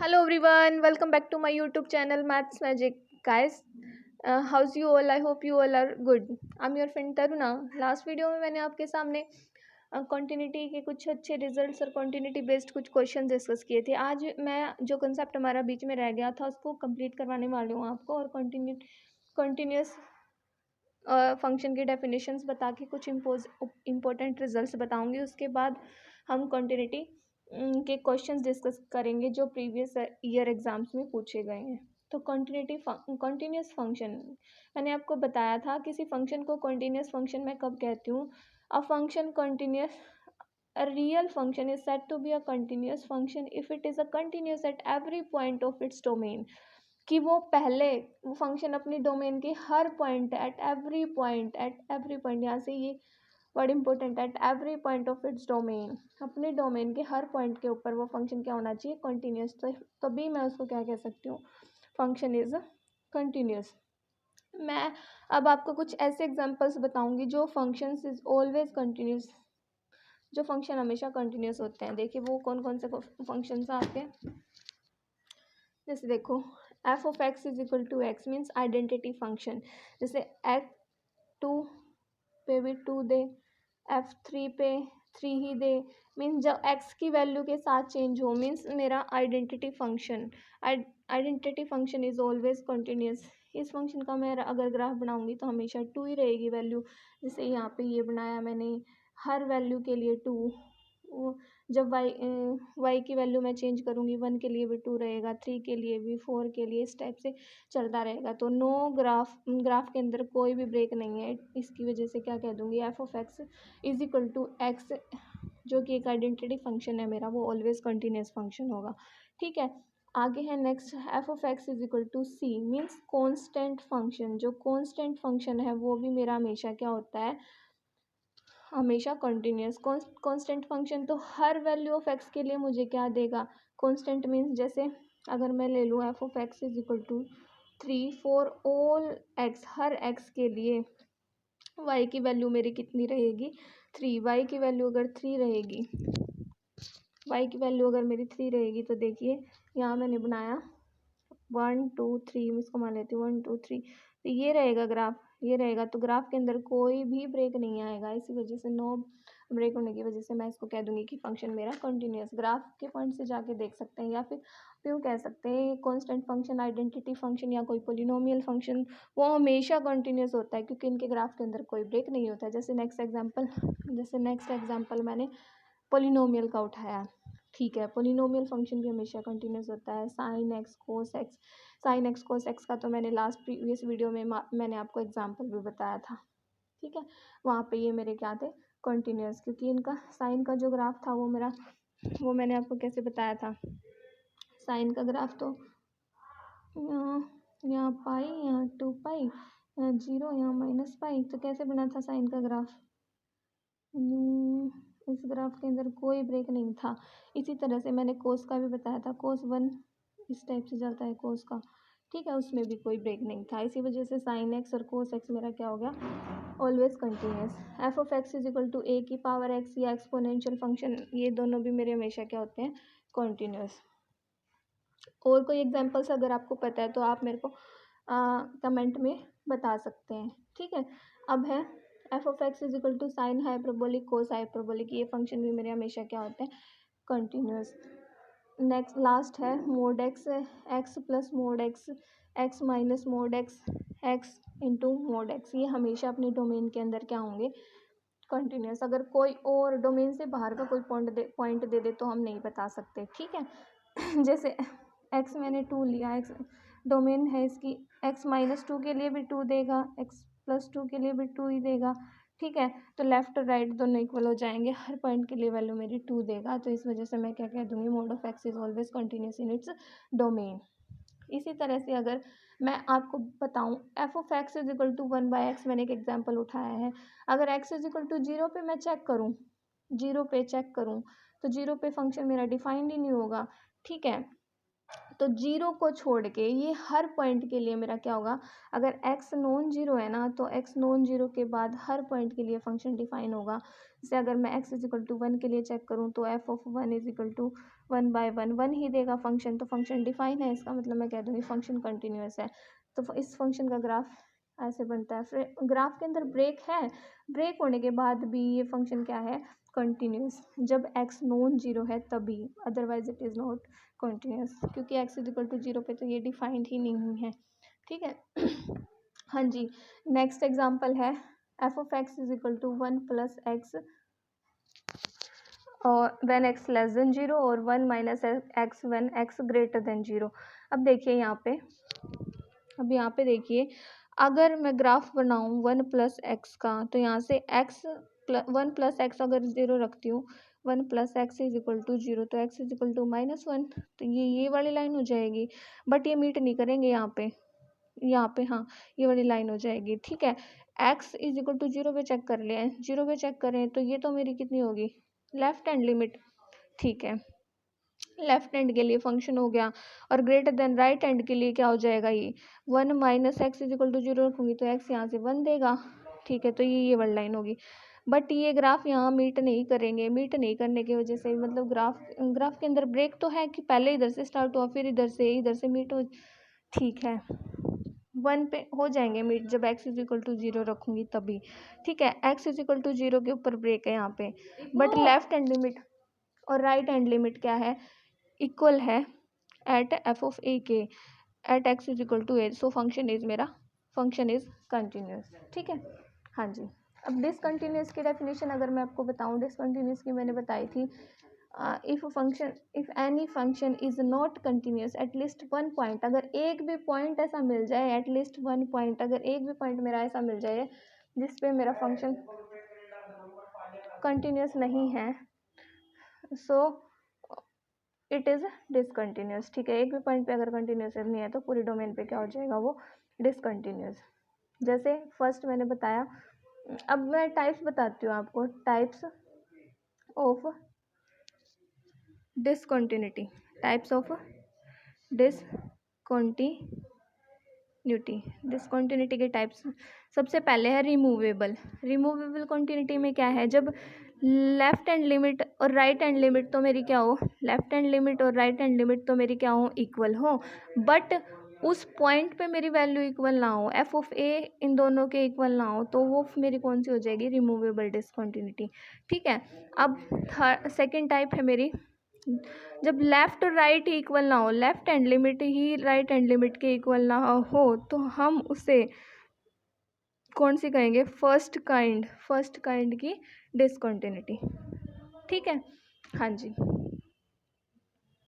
Hello everyone, welcome back to my YouTube channel Maths Magic. Guys, how's you all? I hope you all are good. I'm your friend Taruna. Last video में मैंने आपके सामने continuity के कुछ अच्छे results और continuity based कुछ question discuss किए थे। आज मैं जो कंसेप्ट हमारा बीच में रह गया था उसको कंप्लीट करवाने वाली हूँ आपको, और कंटिन्यूस फंक्शन की डेफिनेशंस बता के कुछ इम्पोर्टेंट रिजल्ट्स बताऊंगी। उसके बाद हम कॉन्टिन्यूटी के क्वेश्चंस डिस्कस करेंगे जो प्रीवियस ईयर एग्जाम्स में पूछे गए हैं। तो कॉन्टिन्यूस फंक्शन मैंने आपको बताया था। किसी फंक्शन को कॉन्टिन्यूस फंक्शन मैं कब कहती हूँ? A function continuous, a real function is said to be a continuous function if it is a continuous at every point of its domain। कि वो फंक्शन अपनी डोमेन के हर पॉइंट, एट एवरी पॉइंट, यहाँ से ये word important, at every point of its domain, अपने domain के हर point के ऊपर वो फंक्शन क्या होना चाहिए? कंटिन्यूस। तो तभी मैं उसको क्या कह सकती हूँ? Function is continuous. मैं अब आपको कुछ ऐसे एग्जांपल्स बताऊंगी जो फंक्शंस इज ऑलवेज कंटिन्यूस, जो फंक्शन हमेशा कंटिन्यूस होते हैं। देखिए वो कौन कौन से फंक्शंस आते हैं। जैसे देखो, f of x is equal to x means identity function. जैसे F2 पे भी 2 दे, F3 पे 3 ही दे, मीन्स जब x की वैल्यू के साथ चेंज हो मीन्स मेरा identity function is always continuous. इस फंक्शन का मैं अगर ग्राफ बनाऊंगी तो हमेशा 2 ही रहेगी वैल्यू। जैसे यहाँ पे ये बनाया मैंने, हर वैल्यू के लिए 2। जब y की वैल्यू मैं चेंज करूँगी, 1 के लिए भी 2 रहेगा, 3 के लिए भी, 4 के लिए, इस टाइप से चलता रहेगा। तो नो ग्राफ के अंदर कोई भी ब्रेक नहीं है। इसकी वजह से क्या कह दूँगी? F of x is equal to x, जो कि एक आइडेंटिटी फंक्शन है मेरा, वो ऑलवेज कंटिन्यूस फंक्शन होगा। ठीक है, आगे है next, f of x is equal to c means constant function. जो कॉन्स्टेंट फंक्शन है वो भी मेरा हमेशा क्या होता है? हमेशा कंटिन्यूस। कांस्टेंट फंक्शन तो हर वैल्यू ऑफ एक्स के लिए मुझे क्या देगा? कांस्टेंट मीन्स जैसे अगर मैं ले लूँ f of x is equal to 3 for all x, हर एक्स के लिए वाई की वैल्यू मेरी कितनी रहेगी? 3। वाई की वैल्यू अगर 3 रहेगी, वाई की वैल्यू अगर मेरी 3 रहेगी तो देखिए यहाँ मैंने बनाया 1 2 3, मैं इसको मान लेती हूँ 1 2 3। तो ये रहेगा ग्राफ, ये रहेगा। तो ग्राफ के अंदर कोई भी ब्रेक नहीं आएगा। इसी वजह से नो ब्रेक होने की वजह से मैं इसको कह दूंगी कि फंक्शन मेरा कंटिन्यूस। ग्राफ के पॉइंट से जाके देख सकते हैं, या फिर यूँ कह सकते हैं कांस्टेंट फंक्शन, आइडेंटिटी फंक्शन या कोई पोलिनोमियल फंक्शन, वो हमेशा कंटिन्यूस होता है क्योंकि इनके ग्राफ के अंदर कोई ब्रेक नहीं होता है। जैसे नेक्स्ट एग्जाम्पल मैंने पोलिनोमियल का उठाया। ठीक है, पोलिनोमियल फंक्शन भी हमेशा कंटिन्यूस होता है। साइन एक्स कोस एक्स का तो मैंने लास्ट प्रीवियस वीडियो में मैंने आपको एग्जांपल भी बताया था। ठीक है, वहाँ पे ये मेरे क्या थे? कंटिन्यूस, क्योंकि इनका साइन का जो ग्राफ था वो मैंने आपको कैसे बताया था? साइन का ग्राफ तो यहाँ पाई, यहाँ 2 पाई, यहाँ 0, यहाँ माइनस पाई। तो कैसे बना था साइन का ग्राफ? इस ग्राफ के अंदर कोई ब्रेक नहीं था। इसी तरह से मैंने कोस का भी बताया था, कोस 1 इस टाइप से चलता है कोस का। ठीक है, उसमें भी कोई ब्रेक नहीं था। इसी वजह से साइन एक्स और कोस एक्स मेरा क्या हो गया? Always continuous. F of x is equal to a की पावर एक्स या एक्सपोनेंशियल फंक्शन, ये दोनों भी मेरे हमेशा क्या होते हैं? कंटिन्यूस। और कोई एग्जांपल्स अगर आपको पता है तो आप मेरे को कमेंट में बता सकते हैं। ठीक है, अब है f of x is equal to sine hyperbolic cos hyperbolic, ये फंक्शन भी मेरे हमेशा क्या होते हैं? कंटिन्यूस। नेक्स्ट लास्ट है mod x, x plus mod x, x minus mod x, x into mod x, ये हमेशा अपने डोमेन के अंदर क्या होंगे? कंटिन्यूस। अगर कोई और डोमेन से बाहर का कोई पॉइंट दे दे तो हम नहीं बता सकते। ठीक है जैसे एक्स मैंने 2 लिया, एक्स डोमेन है इसकी, एक्स माइनस 2 के लिए भी 2 देगा, एक्स प्लस 2 के लिए भी 2 ही देगा। ठीक है, तो लेफ्ट और राइट दोनों इक्वल हो जाएंगे, हर पॉइंट के लिए वैल्यू मेरी 2 देगा। तो इस वजह से मैं क्या कह दूंगी? Mod of x is always continuous in its domain. इसी तरह से अगर मैं आपको बताऊं f of x is equal to 1/x, मैंने एक एग्जाम्पल उठाया है। अगर एक्स इज इक्वल टू 0 पे मैं चेक करूं, 0 पे चेक करूं तो 0 पे फंक्शन मेरा डिफाइंड ही नहीं होगा। ठीक है, तो 0 को छोड़ के ये हर पॉइंट के लिए मेरा क्या होगा? अगर x नॉन जीरो है ना, तो x नॉन जीरो के बाद हर पॉइंट के लिए फंक्शन डिफाइन होगा। जैसे अगर मैं x इज इक्वल टू 1 के लिए चेक करूँ तो f of 1 is equal to 1/1 ही देगा फंक्शन, तो फंक्शन डिफाइन है, इसका मतलब मैं कह दूँगी फंक्शन कंटिन्यूअस है। तो इस फंक्शन का ग्राफ ऐसे बनता है। फिर ग्राफ के अंदर ब्रेक है, ब्रेक होने के बाद भी ये फंक्शन क्या है, कंटिन्यूअस, जब x नॉन जीरो है तभी, otherwise it is not continuous, क्योंकि x इक्वल टू जीरो पे तो ये डिफाइंड ही नहीं है। ठीक है। हाँ जी, नेक्स्ट एग्जांपल है f of x is equal to 1 plus x और when x less than zero और 1 minus x when x greater than zero. अब देखिए यहाँ पे देखिए, अगर मैं ग्राफ बनाऊँ 1 प्लस एक्स का, तो यहाँ से x 1 प्लस एक्स अगर ज़ीरो रखती हूँ, 1 plus x is equal to zero, तो x इज इक्वल टू -1, तो ये वाली लाइन हो जाएगी। बट ये मीट नहीं करेंगे यहाँ पे हाँ, ये वाली लाइन हो जाएगी। ठीक है, x is equal to zero पे चेक कर लिया है, जीरो पे चेक करें तो ये तो मेरी कितनी होगी, लेफ्ट हैंड लिमिट। ठीक है, लेफ्ट हैंड के लिए फंक्शन हो गया, और ग्रेटर देन राइट हैंड के लिए क्या हो जाएगा, ये 1 minus x is equal to zero रखूँगी तो x यहाँ से 1 देगा। ठीक है, तो ये वाली लाइन होगी। बट ये ग्राफ यहाँ मीट नहीं करेंगे, मीट नहीं करने की वजह से मतलब ग्राफ के अंदर ब्रेक तो है कि पहले इधर से स्टार्ट हुआ फिर इधर से मीट हो। ठीक है, 1 पे हो जाएंगे मीट जब x is equal to zero रखूँगी तभी। ठीक है, x is equal to zero के ऊपर ब्रेक है यहाँ पे, बट लेफ्ट हैंड लिमिट और राइट हैंड लिमिट क्या है, इक्वल है एट एफ ऑफ ए के at x is equal to a, so function is continuous. ठीक है, हाँ जी। अब डिसकंटिन्यूस की डेफिनेशन अगर मैं आपको बताऊं, डिसकंटिन्यूस की मैंने बताई थी, if any function is not continuous at least one point, अगर एक भी पॉइंट ऐसा मिल जाए, एटलीस्ट वन पॉइंट, अगर एक भी पॉइंट मेरा ऐसा मिल जाए जिसपे मेरा फंक्शन कंटिन्यूस नहीं है, सो इट इज़ डिसकंटिन्यूस। ठीक है, एक भी पॉइंट पे अगर कंटिन्यूस नहीं है तो पूरी डोमेन पे क्या हो जाएगा, वो डिसकंटिन्यूस। जैसे फर्स्ट मैंने बताया, अब मैं टाइप्स बताती हूँ आपको, types of discontinuity, types of discontinuity के टाइप्स। सबसे पहले है रिमूवेबल कंटिन्यूटी में क्या है, जब लेफ्ट हैंड लिमिट और राइट हैंड लिमिट तो मेरी क्या हो, लेफ्ट हैंड लिमिट और राइट हैंड लिमिट तो मेरी क्या हो, इक्वल हो, बट उस पॉइंट पे मेरी वैल्यू इक्वल ना हो, एफ ऑफ ए इन दोनों के इक्वल ना हो, तो वो मेरी कौन सी हो जाएगी, रिमूवेबल डिसकंटिन्यूटी। ठीक है, अब सेकेंड टाइप है मेरी, जब लेफ्ट और राइट ही इक्वल ना हो, लेफ्ट हैंड लिमिट ही राइट हैंड लिमिट के इक्वल ना हो, तो हम उसे कौन सी कहेंगे, फर्स्ट काइंड की डिसकंटिन्यूटी। ठीक है, हाँ जी।